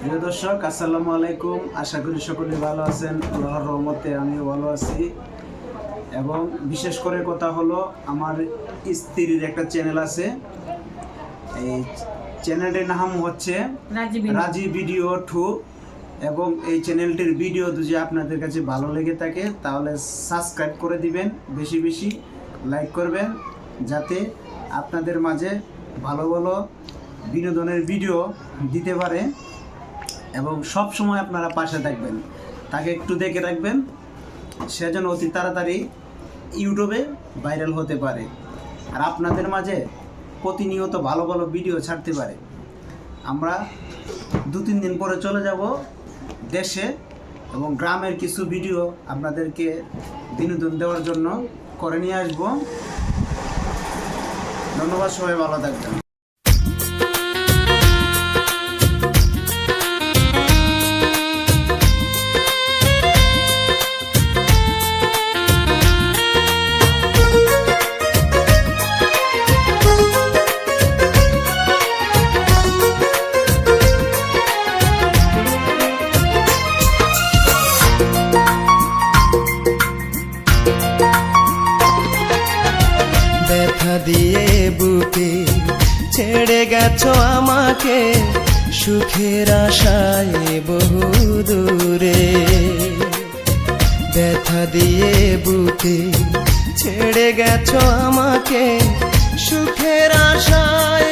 প্রিয় দর্শক, আসসালামু আলাইকুম। আশা করি সকলে ভালো আছেন। আল্লাহর রহমতে আমিও ভালো আছি। এবং বিশেষ করে কথা হলো, আমার স্ত্রীর একটা চ্যানেল আছে। এই চ্যানেলটির নাম হচ্ছে রাজি ভিডিও 2। এবং এই চ্যানেলটির ভিডিও যদি আপনাদের কাছে ভালো লেগে থাকে তাহলে সাবস্ক্রাইব করে দিবেন, বেশি বেশি লাইক করবেন, যাতে আপনাদের মাঝে ভালো ভালো বিনোদনের ভিডিও দিতে পারে এবং সব সময় আপনারা পাশে থাকবেন। তাকে একটু দেখে রাখবেন, সে যেন অতি তাড়াতাড়ি ইউটিউবে ভাইরাল হতে পারে আর আপনাদের মাঝে প্রতিনিয়ত ভালো ভালো ভিডিও ছাড়তে পারে। আমরা 2-3 দিন পরে চলে যাব দেশে এবং গ্রামের কিছু ভিডিও আপনাদেরকে বিনোদন দেওয়ার জন্য করে নিয়ে আসব। ধন্যবাদ, সবাই ভালো থাকবেন। ব্যথা দিয়ে বুকে ছেড়ে গেছো আমাকে, সুখের আশায় বহু দূরে। ব্যথা দিয়ে বুকে ছেড়ে গেছো আমাকে, সুখের আশায়